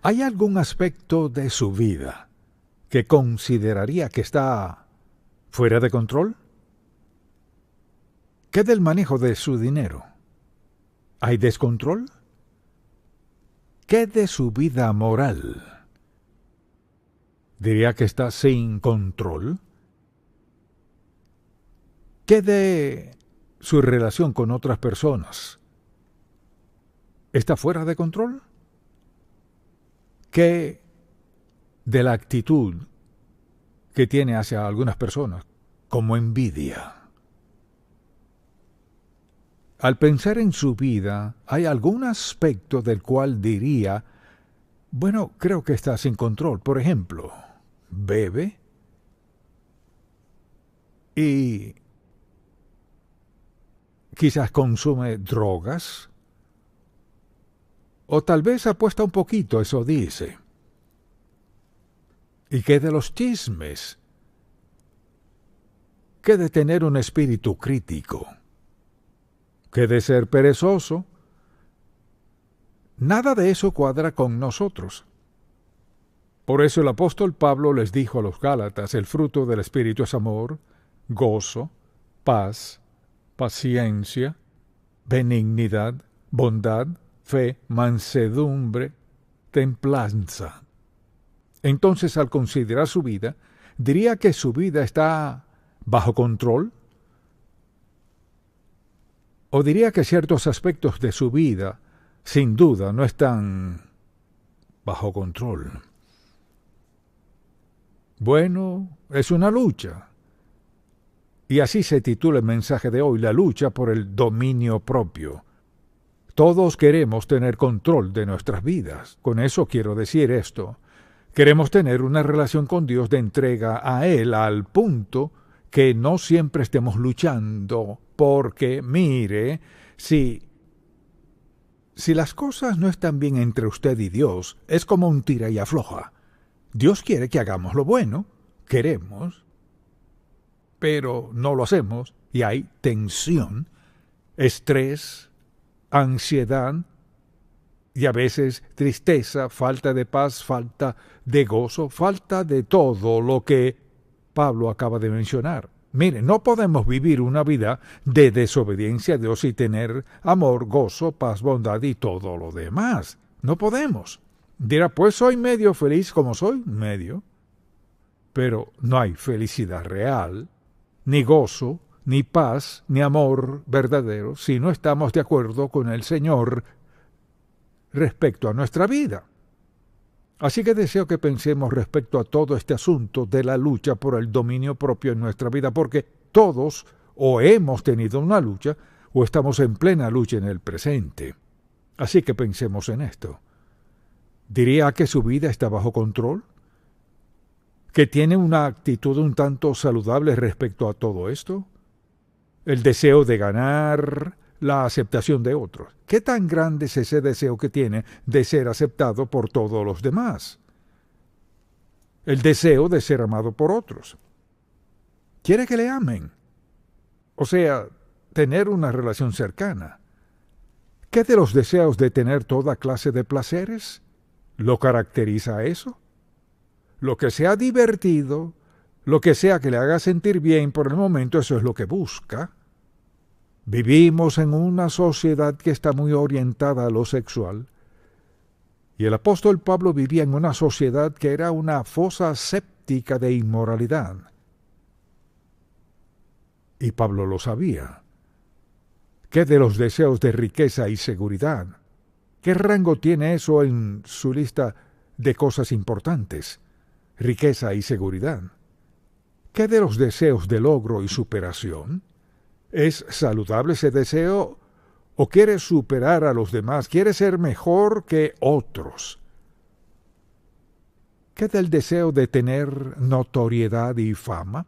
¿Hay algún aspecto de su vida que consideraría que está fuera de control? ¿Qué del manejo de su dinero? ¿Hay descontrol? ¿Qué de su vida moral? ¿Diría que está sin control? ¿Qué de su relación con otras personas? ¿Está fuera de control? ¿Qué de la actitud que tiene hacia algunas personas, como envidia? Al pensar en su vida, ¿hay algún aspecto del cual diría, bueno, creo que está sin control? Por ejemplo, bebe y quizás consume drogas, o tal vez apuesta un poquito, eso dice. ¿Y qué de los chismes? ¿Qué de tener un espíritu crítico? ¿Qué de ser perezoso? Nada de eso cuadra con nosotros. Por eso el apóstol Pablo les dijo a los Gálatas, el fruto del Espíritu es amor, gozo, paz, paciencia, benignidad, bondad, fe, mansedumbre, templanza. Entonces, al considerar su vida, ¿diría que su vida está bajo control? ¿O diría que ciertos aspectos de su vida, sin duda, no están bajo control? Bueno, es una lucha. Y así se titula el mensaje de hoy, la lucha por el dominio propio. Todos queremos tener control de nuestras vidas. Con eso quiero decir esto. Queremos tener una relación con Dios de entrega a Él al punto que no siempre estemos luchando, porque, mire, si las cosas no están bien entre usted y Dios, es como un tira y afloja. Dios quiere que hagamos lo bueno, queremos, pero no lo hacemos y hay tensión, estrés, ansiedad y a veces tristeza, falta de paz, falta de gozo, falta de todo lo que Pablo acaba de mencionar. Mire, no podemos vivir una vida de desobediencia a Dios y tener amor, gozo, paz, bondad y todo lo demás. No podemos. Dirá, pues soy medio feliz como soy medio. Pero no hay felicidad real, ni gozo, ni paz, ni amor verdadero si no estamos de acuerdo con el Señor respecto a nuestra vida. Así que deseo que pensemos respecto a todo este asunto de la lucha por el dominio propio en nuestra vida, porque todos o hemos tenido una lucha o estamos en plena lucha en el presente. Así que pensemos en esto. ¿Diría que su vida está bajo control? ¿Que tiene una actitud un tanto saludable respecto a todo esto? El deseo de ganar, la aceptación de otros. ¿Qué tan grande es ese deseo que tiene de ser aceptado por todos los demás? El deseo de ser amado por otros. ¿Quiere que le amen? O sea, tener una relación cercana. ¿Qué de los deseos de tener toda clase de placeres? ¿Lo caracteriza eso? Lo que sea divertido, lo que sea que le haga sentir bien por el momento, eso es lo que busca. Vivimos en una sociedad que está muy orientada a lo sexual. Y el apóstol Pablo vivía en una sociedad que era una fosa séptica de inmoralidad. Y Pablo lo sabía. ¿Qué de los deseos de riqueza y seguridad? ¿Qué rango tiene eso en su lista de cosas importantes? Riqueza y seguridad. ¿Qué de los deseos de logro y superación? ¿Es saludable ese deseo o quiere superar a los demás? ¿Quiere ser mejor que otros? ¿Qué del deseo de tener notoriedad y fama?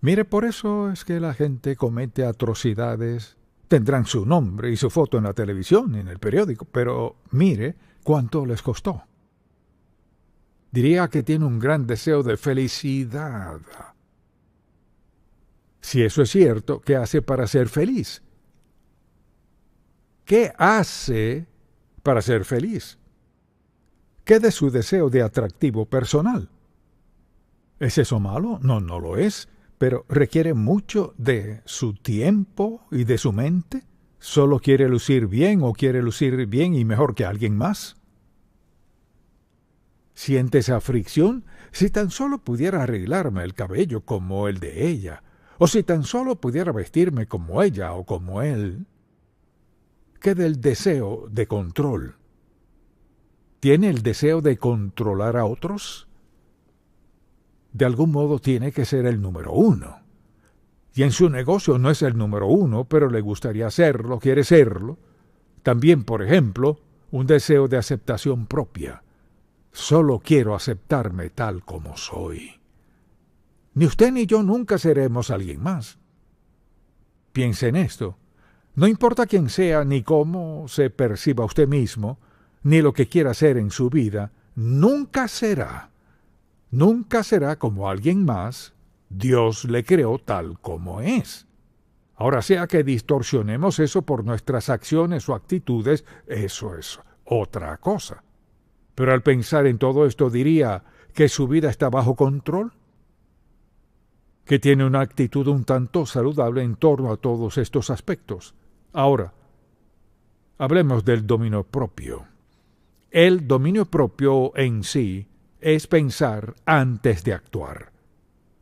Mire, por eso es que la gente comete atrocidades. Tendrán su nombre y su foto en la televisión, en el periódico, pero mire cuánto les costó. Diría que tiene un gran deseo de felicidad. Si eso es cierto, ¿qué hace para ser feliz? ¿Qué hace para ser feliz? que de su deseo de atractivo personal. ¿Es eso malo? No, no lo es, pero requiere mucho de su tiempo y de su mente. ¿Solo quiere lucir bien o quiere lucir bien y mejor que alguien más? ¿Sientes aflicción? Si tan solo pudiera arreglarme el cabello como el de ella, o si tan solo pudiera vestirme como ella o como él. ¿Qué del deseo de control? ¿Tiene el deseo de controlar a otros? De algún modo tiene que ser el número uno. Y en su negocio no es el número uno, pero le gustaría serlo, quiere serlo. También, por ejemplo, un deseo de aceptación propia. Solo quiero aceptarme tal como soy. Ni usted ni yo nunca seremos alguien más. Piense en esto. No importa quién sea, ni cómo se perciba usted mismo, ni lo que quiera hacer en su vida, nunca será como alguien más. Dios le creó tal como es. Ahora, sea que distorsionemos eso por nuestras acciones o actitudes, eso es otra cosa. Pero al pensar en todo esto diría que su vida está bajo control, que tiene una actitud un tanto saludable en torno a todos estos aspectos. Ahora, hablemos del dominio propio. El dominio propio en sí es pensar antes de actuar.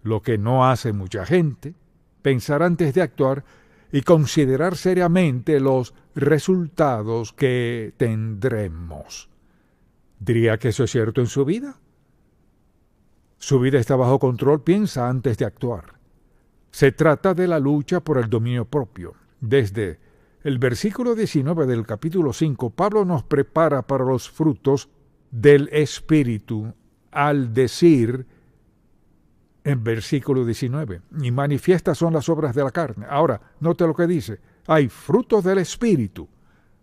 Lo que no hace mucha gente, pensar antes de actuar y considerar seriamente los resultados que tendremos. ¿Diría que eso es cierto en su vida? Su vida está bajo control, piensa antes de actuar. Se trata de la lucha por el dominio propio. Desde el versículo 19 del capítulo 5, Pablo nos prepara para los frutos del Espíritu al decir en versículo 19, y manifiestas son las obras de la carne. Ahora, note lo que dice, hay frutos del Espíritu,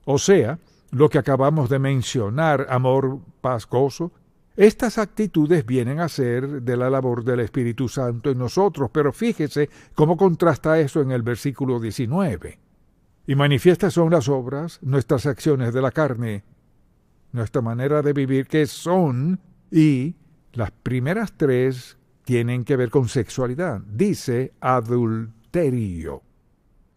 o sea, lo que acabamos de mencionar, amor, paz, gozo. Estas actitudes vienen a ser de la labor del Espíritu Santo en nosotros, pero fíjese cómo contrasta eso en el versículo 19. Y manifiestas son las obras, nuestras acciones de la carne, nuestra manera de vivir, que son, y las primeras tres tienen que ver con sexualidad. Dice adulterio,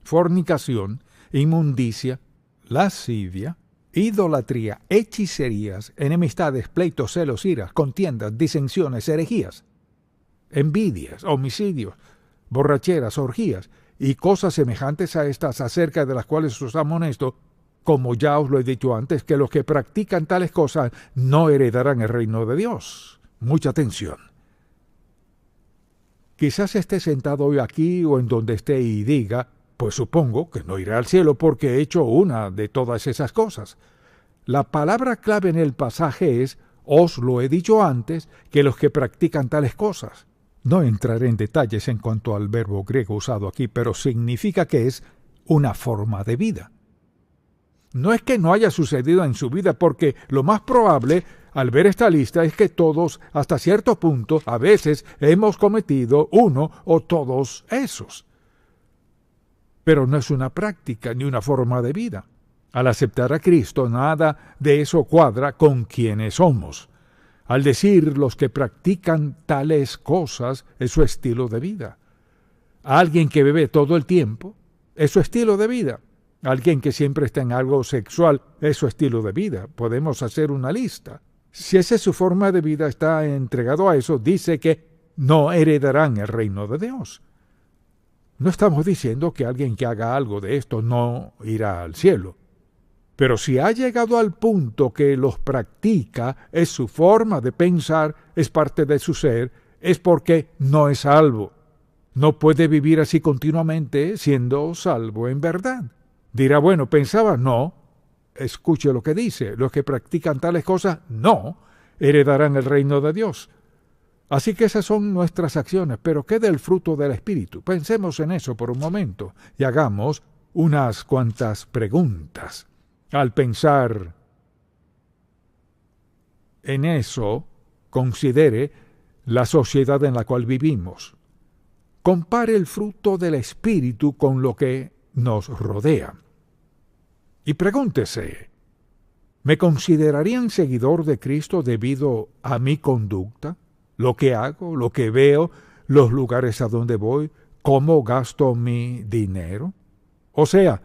fornicación, inmundicia, lascivia, idolatría, hechicerías, enemistades, pleitos, celos, iras, contiendas, disensiones, herejías, envidias, homicidios, borracheras, orgías y cosas semejantes a estas, acerca de las cuales os amonesto, como ya os lo he dicho antes, que los que practican tales cosas no heredarán el reino de Dios. Mucha atención. Quizás esté sentado hoy aquí o en donde esté y diga, pues supongo que no iré al cielo porque he hecho una de todas esas cosas. La palabra clave en el pasaje es, os lo he dicho antes, que los que practican tales cosas. No entraré en detalles en cuanto al verbo griego usado aquí, pero significa que es una forma de vida. No es que no haya sucedido en su vida, porque lo más probable, al ver esta lista, es que todos, hasta cierto punto, a veces hemos cometido uno o todos esos. Pero no es una práctica ni una forma de vida. Al aceptar a Cristo, nada de eso cuadra con quienes somos. Al decir los que practican tales cosas, es su estilo de vida. Alguien que bebe todo el tiempo, es su estilo de vida. Alguien que siempre está en algo sexual, es su estilo de vida. Podemos hacer una lista. Si esa es su forma de vida, está entregado a eso, dice que no heredarán el reino de Dios. No estamos diciendo que alguien que haga algo de esto no irá al cielo. Pero si ha llegado al punto que los practica, es su forma de pensar, es parte de su ser, es porque no es salvo. No puede vivir así continuamente siendo salvo en verdad. Dirá, bueno, pensaba, no. Escuche lo que dice, los que practican tales cosas no heredarán el reino de Dios. Así que esas son nuestras acciones, pero ¿qué del fruto del Espíritu? Pensemos en eso por un momento y hagamos unas cuantas preguntas. Al pensar en eso, considere la sociedad en la cual vivimos. Compare el fruto del Espíritu con lo que nos rodea. Y pregúntese, ¿Me considerarían seguidor de Cristo debido a mi conducta? Lo que hago, lo que veo, los lugares a donde voy, cómo gasto mi dinero. O sea,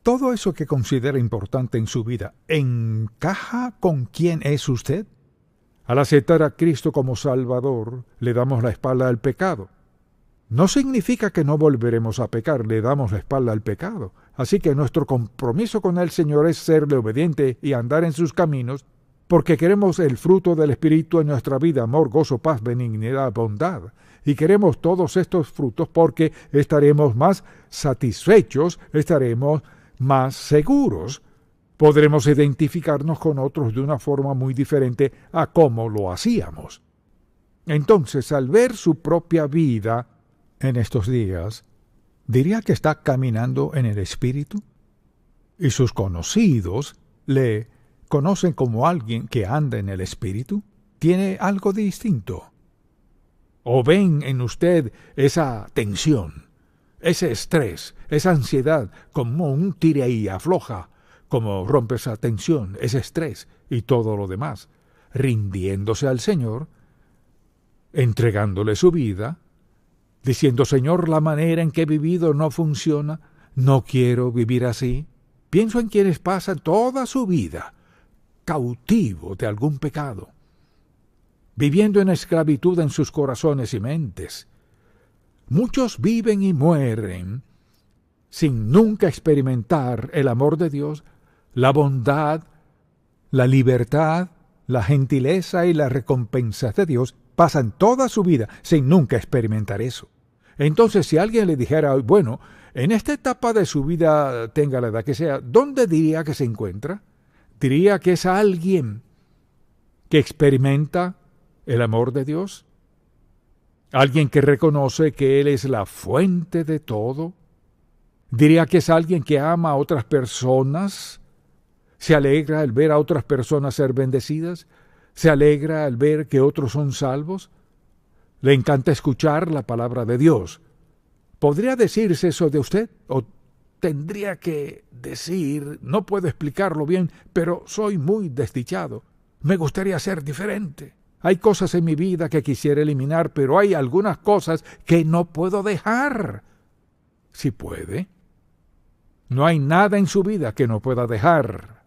todo eso que considera importante en su vida, ¿encaja con quién es usted? Al aceptar a Cristo como Salvador, le damos la espalda al pecado. No significa que no volveremos a pecar, le damos la espalda al pecado. Así que nuestro compromiso con el Señor es serle obediente y andar en sus caminos, porque queremos el fruto del Espíritu en nuestra vida, amor, gozo, paz, benignidad, bondad. Y queremos todos estos frutos porque estaremos más satisfechos, estaremos más seguros. Podremos identificarnos con otros de una forma muy diferente a cómo lo hacíamos. Entonces, al ver su propia vida en estos días, ¿diría que está caminando en el Espíritu? ¿Y sus conocidos le conocen como alguien que anda en el Espíritu? ¿Tiene algo distinto? ¿O ven en usted esa tensión, ese estrés, esa ansiedad, como un tire y afloja, como rompe esa tensión, ese estrés y todo lo demás, rindiéndose al Señor, entregándole su vida, diciendo, Señor, la manera en que he vivido no funciona, no quiero vivir así? Pienso en quienes pasan toda su vida cautivos de algún pecado, viviendo en esclavitud en sus corazones y mentes. Muchos viven y mueren sin nunca experimentar el amor de Dios, la bondad, la libertad, la gentileza y la recompensa de Dios. Pasan toda su vida sin nunca experimentar eso. Entonces, si alguien le dijera hoy, bueno, en esta etapa de su vida, tenga la edad que sea, ¿dónde diría que se encuentra? ¿Diría que es alguien que experimenta el amor de Dios? ¿Alguien que reconoce que Él es la fuente de todo? ¿Diría que es alguien que ama a otras personas? ¿Se alegra al ver a otras personas ser bendecidas? ¿Se alegra al ver que otros son salvos? ¿Le encanta escuchar la palabra de Dios? ¿Podría decirse eso de usted? ¿O tendría que decir, no puedo explicarlo bien, pero soy muy desdichado? Me gustaría ser diferente. Hay cosas en mi vida que quisiera eliminar, pero hay algunas cosas que no puedo dejar. ¿Sí puede? No hay nada en su vida que no pueda dejar.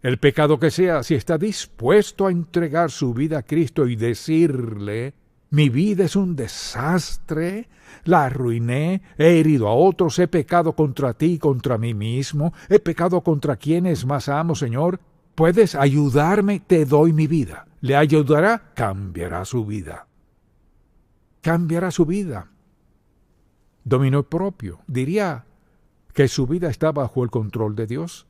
El pecado que sea, si está dispuesto a entregar su vida a Cristo y decirle, mi vida es un desastre, la arruiné, he herido a otros, he pecado contra ti y contra mí mismo, he pecado contra quienes más amo, Señor, ¿puedes ayudarme? Te doy mi vida. ¿Le ayudará? Cambiará su vida. Cambiará su vida. Dominio propio. Diría que su vida está bajo el control de Dios.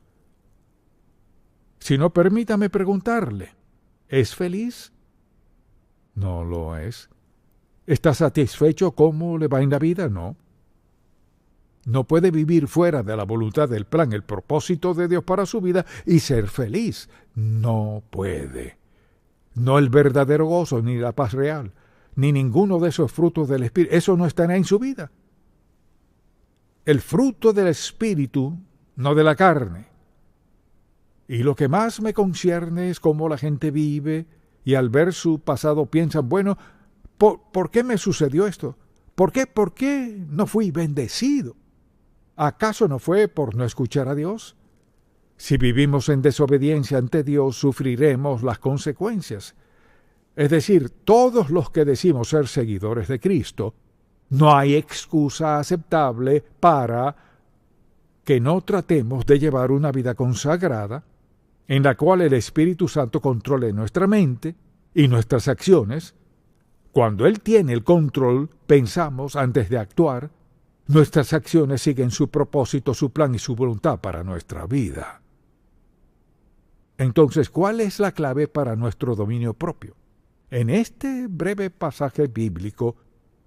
Si no, permítame preguntarle, ¿es feliz? No lo es. ¿Está satisfecho cómo le va en la vida? No. No puede vivir fuera de la voluntad del plan, el propósito de Dios para su vida y ser feliz. No puede. No el verdadero gozo, ni la paz real, ni ninguno de esos frutos del Espíritu. Eso no estará en su vida. El fruto del Espíritu, no de la carne. Y lo que más me concierne es cómo la gente vive y al ver su pasado piensan, bueno, ¿por qué me sucedió esto? ¿Por qué no fui bendecido? ¿Acaso no fue por no escuchar a Dios? Si vivimos en desobediencia ante Dios, sufriremos las consecuencias. Es decir, todos los que decimos ser seguidores de Cristo, no hay excusa aceptable para que no tratemos de llevar una vida consagrada, en la cual el Espíritu Santo controle nuestra mente y nuestras acciones. Cuando Él tiene el control, pensamos antes de actuar, nuestras acciones siguen su propósito, su plan y su voluntad para nuestra vida. Entonces, ¿cuál es la clave para nuestro dominio propio? En este breve pasaje bíblico,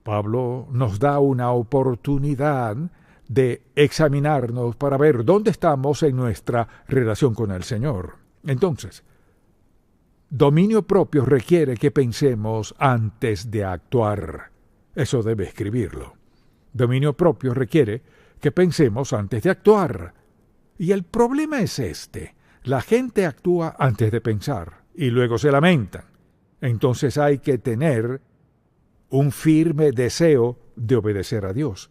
Pablo nos da una oportunidad de examinarnos para ver dónde estamos en nuestra relación con el Señor. Entonces, dominio propio requiere que pensemos antes de actuar. Eso debe escribirlo. Dominio propio requiere que pensemos antes de actuar. Y el problema es este. La gente actúa antes de pensar y luego se lamentan. Entonces hay que tener un firme deseo de obedecer a Dios.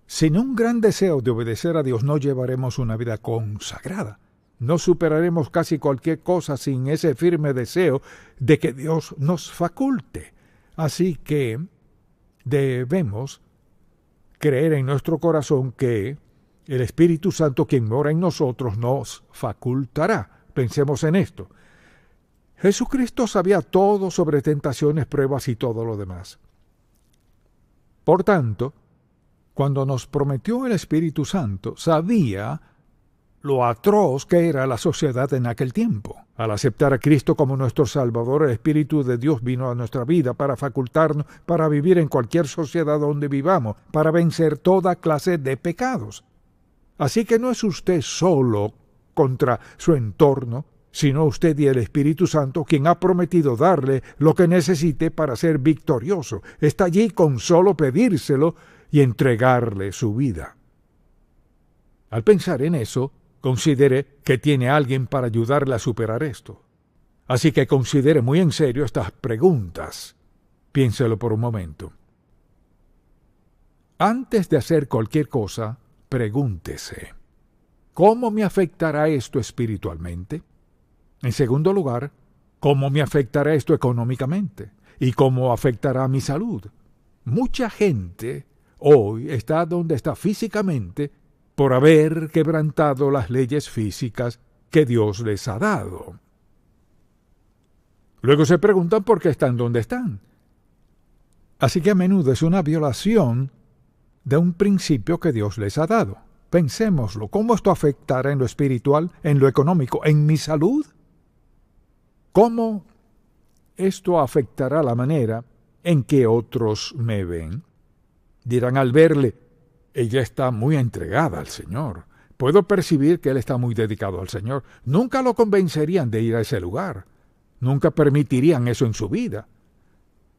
Sin un gran deseo de obedecer a Dios no llevaremos una vida consagrada. No superaremos casi cualquier cosa sin ese firme deseo de que Dios nos faculte. Así que debemos creer en nuestro corazón que el Espíritu Santo, quien mora en nosotros, nos facultará. Pensemos en esto. Jesucristo sabía todo sobre tentaciones, pruebas y todo lo demás. Por tanto, cuando nos prometió el Espíritu Santo, sabía lo atroz que era la sociedad en aquel tiempo. Al aceptar a Cristo como nuestro Salvador, el Espíritu de Dios vino a nuestra vida para facultarnos para vivir en cualquier sociedad donde vivamos, para vencer toda clase de pecados. Así que no es usted solo contra su entorno, sino usted y el Espíritu Santo quien ha prometido darle lo que necesite para ser victorioso. Está allí con solo pedírselo y entregarle su vida. Al pensar en eso, considere que tiene alguien para ayudarle a superar esto. Así que considere muy en serio estas preguntas. Piénselo por un momento. Antes de hacer cualquier cosa, pregúntese: ¿cómo me afectará esto espiritualmente? En segundo lugar, ¿cómo me afectará esto económicamente? ¿Y cómo afectará a mi salud? Mucha gente hoy está donde está físicamente por haber quebrantado las leyes físicas que Dios les ha dado. Luego se preguntan por qué están donde están. Así que a menudo es una violación de un principio que Dios les ha dado. Pensémoslo, ¿cómo esto afectará en lo espiritual, en lo económico, en mi salud? ¿Cómo esto afectará la manera en que otros me ven? Dirán al verle: ella está muy entregada al Señor. Puedo percibir que él está muy dedicado al Señor. Nunca lo convencerían de ir a ese lugar. Nunca permitirían eso en su vida.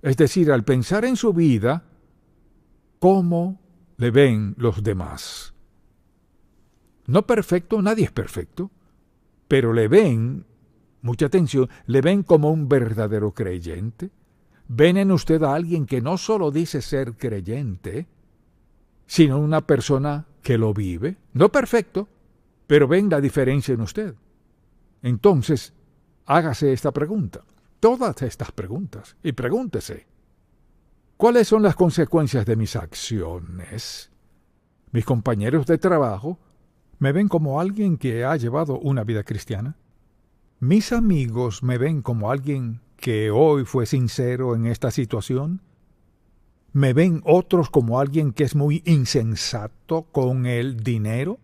Es decir, al pensar en su vida, ¿cómo le ven los demás? No perfecto, nadie es perfecto, pero le ven, mucha atención, le ven como un verdadero creyente. Ven en usted a alguien que no solo dice ser creyente, sino una persona que lo vive. No perfecto, pero ven la diferencia en usted. Entonces, hágase esta pregunta, todas estas preguntas, y pregúntese: ¿cuáles son las consecuencias de mis acciones? Mis compañeros de trabajo me ven como alguien que ha llevado una vida cristiana. Mis amigos me ven como alguien que hoy fue sincero en esta situación. ¿Me ven otros como alguien que es muy insensato con el dinero?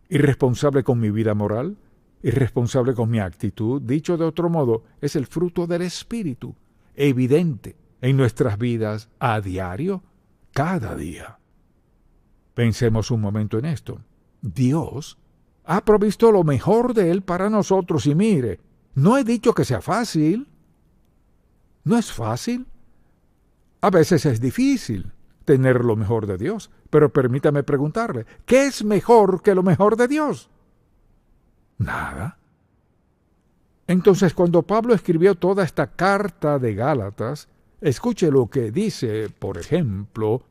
¿Irresponsable con mi vida moral? ¿Irresponsable con mi actitud? Dicho de otro modo, es el fruto del Espíritu, evidente en nuestras vidas a diario, cada día. Pensemos un momento en esto. Dios ha provisto lo mejor de Él para nosotros y mire, no he dicho que sea fácil. No es fácil. A veces es difícil tener lo mejor de Dios, pero permítame preguntarle, ¿qué es mejor que lo mejor de Dios? Nada. Entonces, cuando Pablo escribió toda esta carta de Gálatas, escuche lo que dice, por ejemplo,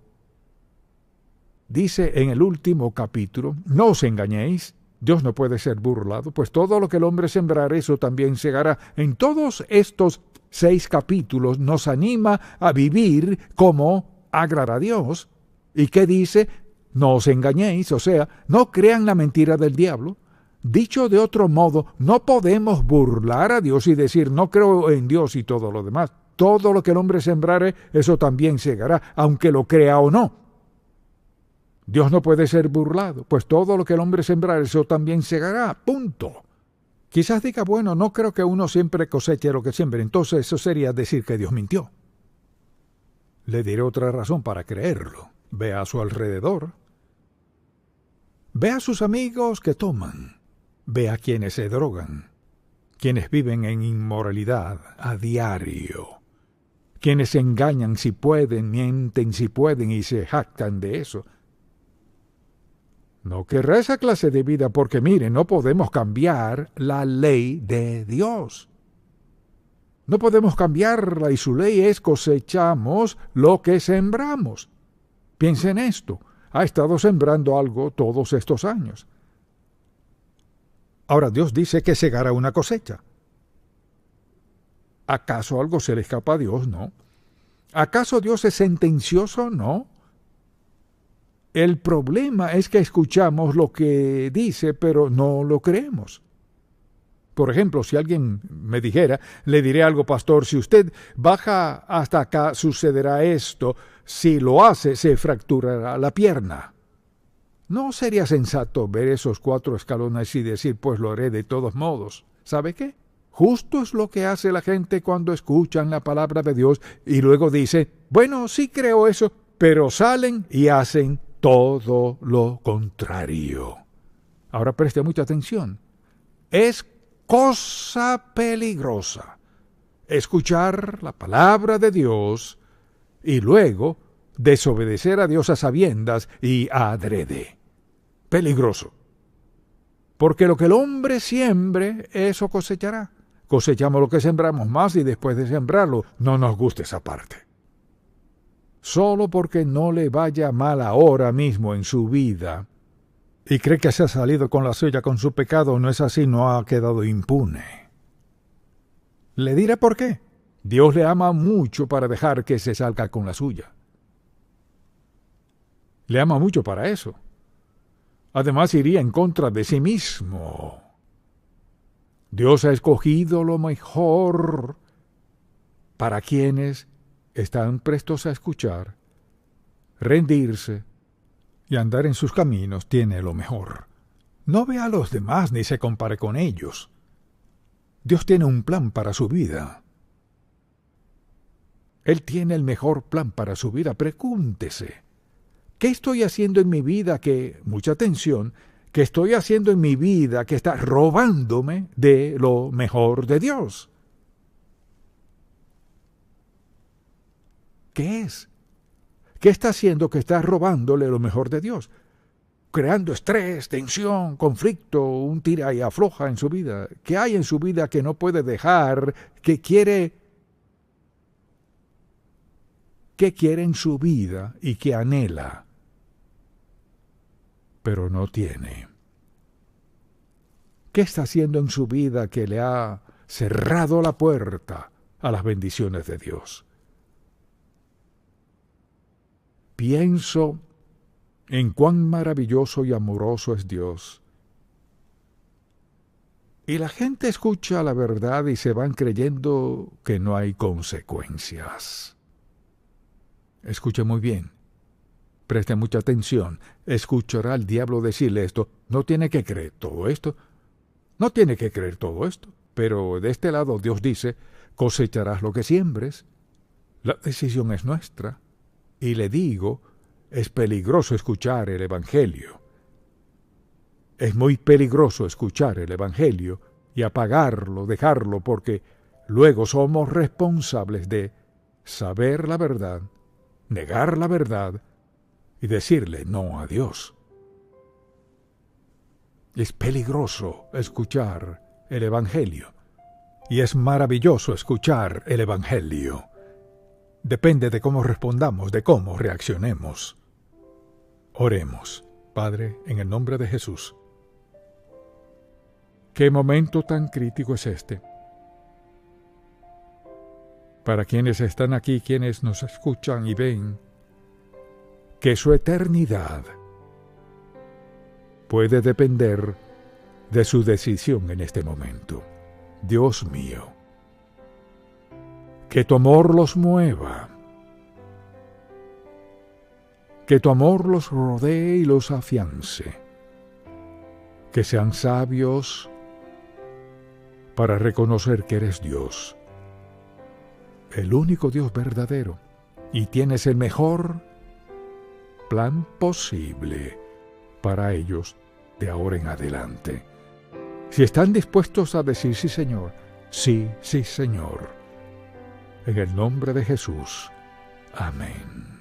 dice en el último capítulo: no os engañéis, Dios no puede ser burlado, pues todo lo que el hombre sembrare, eso también segará. En todos estos 6 capítulos nos anima a vivir como agrada a Dios. ¿Y qué dice? No os engañéis, o sea, no crean la mentira del diablo. Dicho de otro modo, no podemos burlar a Dios y decir no creo en Dios y todo lo demás. Todo lo que el hombre sembrare, eso también segará, aunque lo crea o no. Dios no puede ser burlado, pues todo lo que el hombre sembrare, eso también segará, punto. Quizás diga, bueno, no creo que uno siempre coseche lo que siembre, entonces eso sería decir que Dios mintió. Le diré otra razón para creerlo. Vea a su alrededor. Ve a sus amigos que toman. Ve a quienes se drogan. Quienes viven en inmoralidad a diario. Quienes se engañan si pueden, mienten si pueden y se jactan de eso. No querrá esa clase de vida porque, mire, no podemos cambiar la ley de Dios. No podemos cambiarla y su ley es cosechamos lo que sembramos. Piensa en esto. Ha estado sembrando algo todos estos años. Ahora Dios dice que segará una cosecha. ¿Acaso algo se le escapa a Dios? No. ¿Acaso Dios es sentencioso? No. El problema es que escuchamos lo que dice, pero no lo creemos. Por ejemplo, si alguien me dijera, le diré algo, pastor, si usted baja hasta acá, sucederá esto. Si lo hace, se fracturará la pierna. ¿No sería sensato ver esos 4 escalones y decir, pues lo haré de todos modos? ¿Sabe qué? Justo es lo que hace la gente cuando escuchan la palabra de Dios y luego dice, bueno, sí creo eso, pero salen y hacen todo lo contrario. Ahora preste mucha atención. Es cosa peligrosa escuchar la palabra de Dios y luego desobedecer a Dios a sabiendas y adrede. Peligroso. Porque lo que el hombre siembre, eso cosechará. Cosechamos lo que sembramos más y después de sembrarlo no nos gusta esa parte. Solo porque no le vaya mal ahora mismo en su vida y cree que se ha salido con la suya con su pecado, no es así, no ha quedado impune. Le diré por qué. Dios le ama mucho para dejar que se salga con la suya. Le ama mucho para eso. Además iría en contra de sí mismo. Dios ha escogido lo mejor para quienes están prestos a escuchar, rendirse y andar en sus caminos. Tiene lo mejor. No vea a los demás ni se compare con ellos. Dios tiene un plan para su vida. Él tiene el mejor plan para su vida. Pregúntese, ¿qué estoy haciendo en mi vida que, mucha atención, que estoy haciendo en mi vida que está robándome de lo mejor de Dios? ¿Qué es? ¿Qué está haciendo que está robándole lo mejor de Dios? Creando estrés, tensión, conflicto, un tira y afloja en su vida. ¿Qué hay en su vida que no puede dejar, que quiere en su vida y que anhela, pero no tiene? ¿Qué está haciendo en su vida que le ha cerrado la puerta a las bendiciones de Dios? Pienso en cuán maravilloso y amoroso es Dios. Y la gente escucha la verdad y se van creyendo que no hay consecuencias. Escuche muy bien. Preste mucha atención. Escuchará al diablo decirle esto. No tiene que creer todo esto. No tiene que creer todo esto. Pero de este lado Dios dice, cosecharás lo que siembres. La decisión es nuestra. Y le digo, es peligroso escuchar el Evangelio. Es muy peligroso escuchar el Evangelio y apagarlo, dejarlo, porque luego somos responsables de saber la verdad, negar la verdad y decirle no a Dios. Es peligroso escuchar el Evangelio y es maravilloso escuchar el Evangelio. Depende de cómo respondamos, de cómo reaccionemos. Oremos. Padre, en el nombre de Jesús. ¿Qué momento tan crítico es este? Para quienes están aquí, quienes nos escuchan y ven, que su eternidad puede depender de su decisión en este momento. Dios mío, que tu amor los mueva, que tu amor los rodee y los afiance, que sean sabios para reconocer que eres Dios, el único Dios verdadero, y tienes el mejor plan posible para ellos de ahora en adelante. Si están dispuestos a decir sí, Señor, sí, sí, Señor, en el nombre de Jesús. Amén.